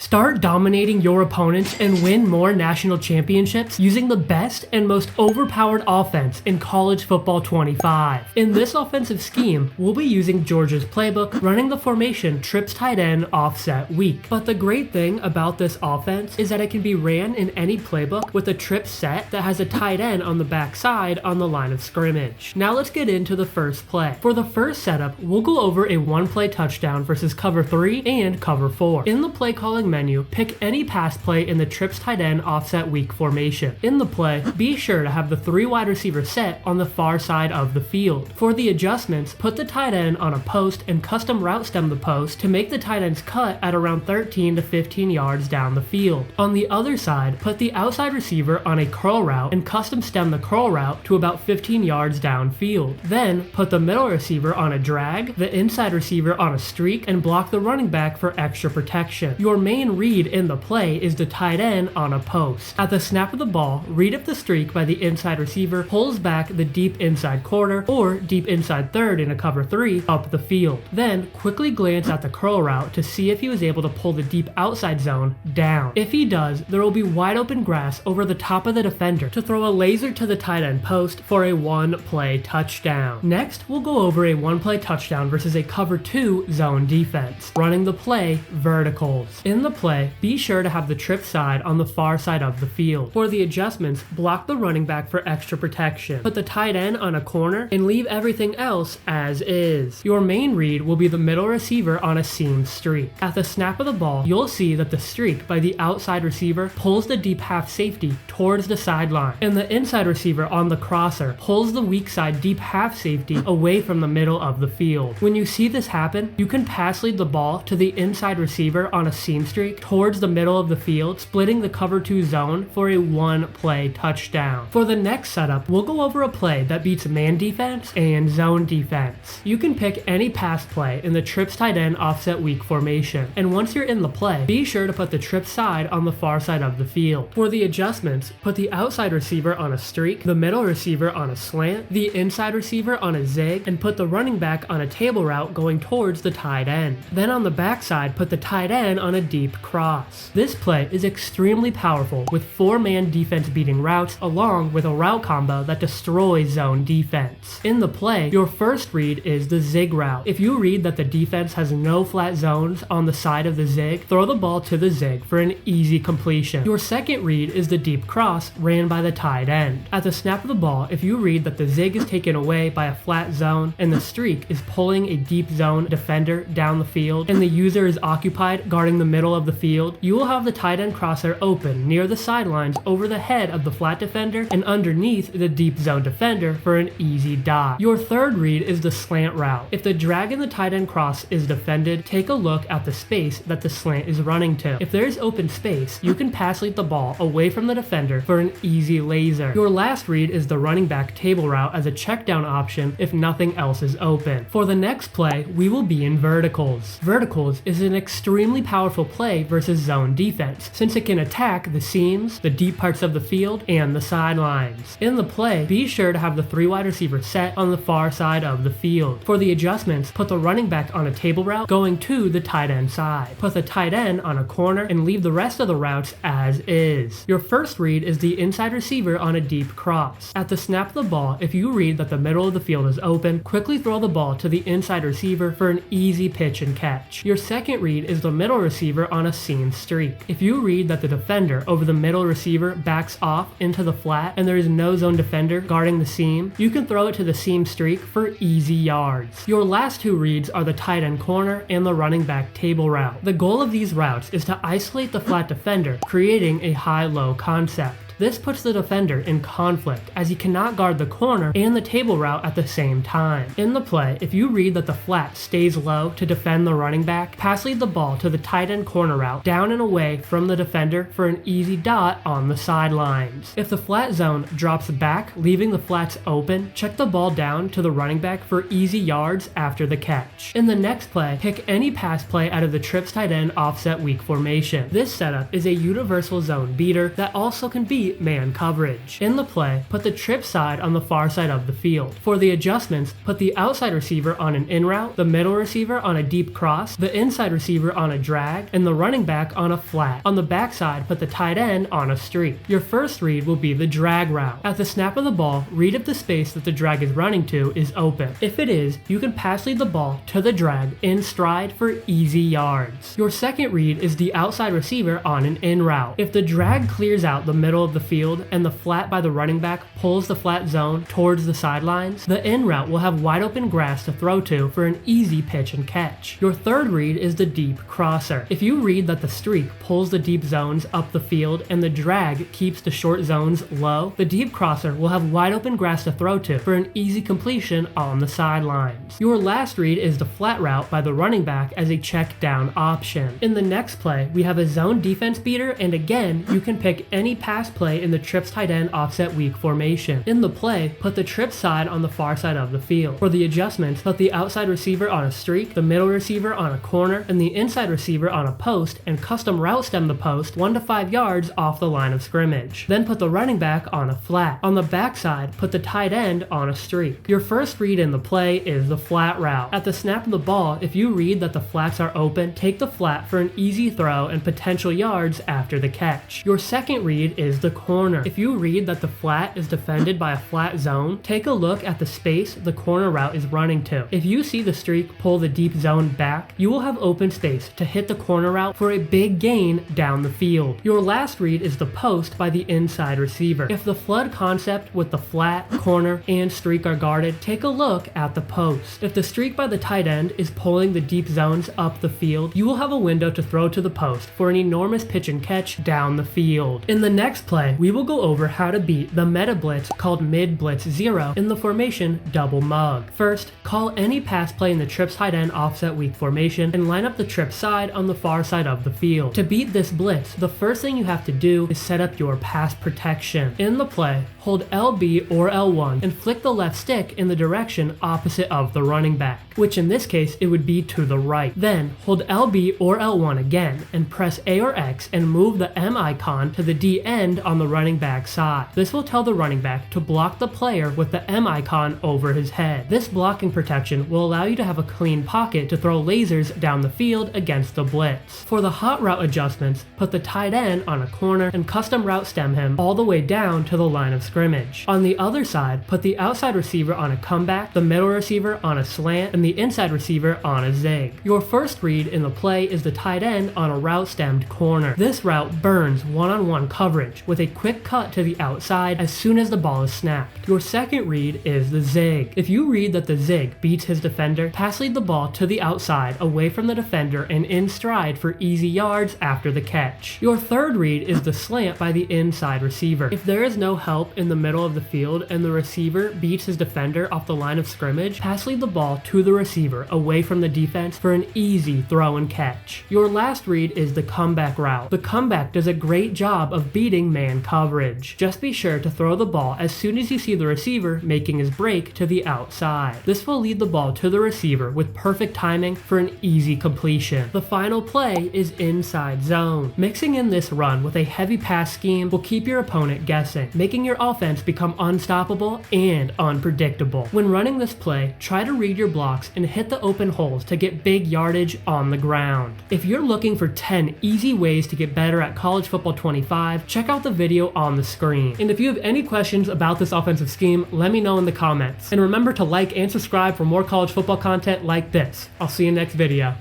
Start dominating your opponents and win more national championships using the best and most overpowered offense in college football 25. In this offensive scheme, we'll be using Georgia's playbook, running the formation trips tight end offset weak. But the great thing about this offense is that it can be ran in any playbook with a trip set that has a tight end on the backside on the line of scrimmage. Now let's get into the first play. For the first setup, we'll go over a one-play touchdown versus cover 3 and cover 4. In the play calling menu, pick any pass play in the trips tight end offset weak formation. In the play, be sure to have the 3 wide receiver set on the far side of the field. For the adjustments, put the tight end on a post and custom route stem the post to make the tight end's cut at around 13 to 15 yards down the field. On the other side, put the outside receiver on a curl route and custom stem the curl route to about 15 yards downfield. Then, put the middle receiver on a drag, the inside receiver on a streak, and block the running back for extra protection. Your main read in the play is the tight end on a post. At the snap of the ball, read if the streak by the inside receiver pulls back the deep inside quarter or deep inside third in a cover 3 up the field. Then, quickly glance at the curl route to see if he was able to pull the deep outside zone down. If he does, there will be wide open grass over the top of the defender to throw a laser to the tight end post for a one-play touchdown. Next, we'll go over a one-play touchdown versus a cover 2 zone defense, running the play verticals. In the play, be sure to have the trip side on the far side of the field. For the adjustments, block the running back for extra protection. Put the tight end on a corner and leave everything else as is. Your main read will be the middle receiver on a seam streak. At the snap of the ball, you'll see that the streak by the outside receiver pulls the deep half safety towards the sideline, and the inside receiver on the crosser pulls the weak side deep half safety away from the middle of the field. When you see this happen, you can pass lead the ball to the inside receiver on a seam streak towards the middle of the field, splitting the cover 2 zone for a one-play touchdown. For the next setup, we'll go over a play that beats man defense and zone defense. You can pick any pass play in the trips tight end offset weak formation, and once you're in the play, be sure to put the trip side on the far side of the field. For the adjustments, put the outside receiver on a streak, the middle receiver on a slant, the inside receiver on a zig, and put the running back on a table route going towards the tight end. Then on the backside, put the tight end on a deep cross. This play is extremely powerful with 4-man defense beating routes along with a route combo that destroys zone defense. In the play, your first read is the zig route. If you read that the defense has no flat zones on the side of the zig, throw the ball to the zig for an easy completion. Your second read is the deep cross ran by the tight end. At the snap of the ball, if you read that the zig is taken away by a flat zone and the streak is pulling a deep zone defender down the field and the user is occupied guarding the middle of the field, you will have the tight end crosser open near the sidelines over the head of the flat defender and underneath the deep zone defender for an easy dot. Your third read is the slant route. If the drag in the tight end cross is defended, take a look at the space that the slant is running to. If there is open space, you can pass lead the ball away from the defender for an easy laser. Your last read is the running back table route as a check down option if nothing else is open. For the next play, we will be in verticals. Verticals is an extremely powerful play versus zone defense, since it can attack the seams, the deep parts of the field, and the sidelines. In the play, be sure to have the 3 wide receivers set on the far side of the field. For the adjustments, put the running back on a table route going to the tight end side. Put the tight end on a corner and leave the rest of the routes as is. Your first read is the inside receiver on a deep cross. At the snap of the ball, if you read that the middle of the field is open, quickly throw the ball to the inside receiver for an easy pitch and catch. Your second read is the middle receiver on a seam streak. If you read that the defender over the middle receiver backs off into the flat and there is no zone defender guarding the seam, you can throw it to the seam streak for easy yards. Your last 2 reads are the tight end corner and the running back table route. The goal of these routes is to isolate the flat defender, creating a high-low concept. This puts the defender in conflict as he cannot guard the corner and the table route at the same time. In the play, if you read that the flat stays low to defend the running back, pass lead the ball to the tight end corner route down and away from the defender for an easy dot on the sidelines. If the flat zone drops back, leaving the flats open, check the ball down to the running back for easy yards after the catch. In the next play, pick any pass play out of the trips tight end offset weak formation. This setup is a universal zone beater that also can be beat man coverage. In the play, put the trip side on the far side of the field. For the adjustments, put the outside receiver on an in route, the middle receiver on a deep cross, the inside receiver on a drag, and the running back on a flat. On the backside, put the tight end on a streak. Your first read will be the drag route. At the snap of the ball, read if the space that the drag is running to is open. If it is, you can pass lead the ball to the drag in stride for easy yards. Your second read is the outside receiver on an in route. If the drag clears out the middle of the field and the flat by the running back pulls the flat zone towards the sidelines, the in route will have wide open grass to throw to for an easy pitch and catch. Your third read is the deep crosser. If you read that the streak pulls the deep zones up the field and the drag keeps the short zones low, the deep crosser will have wide open grass to throw to for an easy completion on the sidelines. Your last read is the flat route by the running back as a check down option. In the next play, we have a zone defense beater, and again, you can pick any pass play in the trips tight end offset weak formation. In the play, put the trip side on the far side of the field. For the adjustments, put the outside receiver on a streak, the middle receiver on a corner, and the inside receiver on a post, and custom route stem the post 1 to 5 yards off the line of scrimmage. Then put the running back on a flat. On the backside, put the tight end on a streak. Your first read in the play is the flat route. At the snap of the ball, if you read that the flats are open, take the flat for an easy throw and potential yards after the catch. Your second read is the corner. If you read that the flat is defended by a flat zone, take a look at the space the corner route is running to. If you see the streak pull the deep zone back, you will have open space to hit the corner route for a big gain down the field. Your last read is the post by the inside receiver. If the flood concept with the flat, corner, and streak are guarded, take a look at the post. If the streak by the tight end is pulling the deep zones up the field, you will have a window to throw to the post for an enormous pitch and catch down the field. In the next play, we will go over how to beat the meta blitz called mid blitz 0 in the formation double mug. First, call any pass play in the trips tight end offset weak formation and line up the trip side on the far side of the field. To beat this blitz, the first thing you have to do is set up your pass protection. In the play, hold LB or L1 and flick the left stick in the direction opposite of the running back, which in this case it would be to the right. Then hold LB or L1 again and press A or X and move the M icon to the D end on the running back side. This will tell the running back to block the player with the M icon over his head. This blocking protection will allow you to have a clean pocket to throw lasers down the field against the blitz. For the hot route adjustments, put the tight end on a corner and custom route stem him all the way down to the line of scrimmage. On the other side, put the outside receiver on a comeback, the middle receiver on a slant, and the inside receiver on a zig. Your first read in the play is the tight end on a route stemmed corner. This route burns one-on-one coverage with a quick cut to the outside as soon as the ball is snapped. Your second read is the zig. If you read that the zig beats his defender, pass lead the ball to the outside away from the defender and in stride for easy yards after the catch. Your third read is the slant by the inside receiver. If there is no help in the middle of the field and the receiver beats his defender off the line of scrimmage, pass lead the ball to the receiver away from the defense for an easy throw and catch. Your last read is the comeback route. The comeback does a great job of beating man coverage. Just be sure to throw the ball as soon as you see the receiver making his break to the outside. This will lead the ball to the receiver with perfect timing for an easy completion. The final play is inside zone. Mixing in this run with a heavy pass scheme will keep your opponent guessing, making your offense become unstoppable and unpredictable. When running this play, try to read your blocks and hit the open holes to get big yardage on the ground. If you're looking for 10 easy ways to get better at College Football 25, check out the video on the screen. And if you have any questions about this offensive scheme, let me know in the comments. And remember to like and subscribe for more college football content like this. I'll see you next video.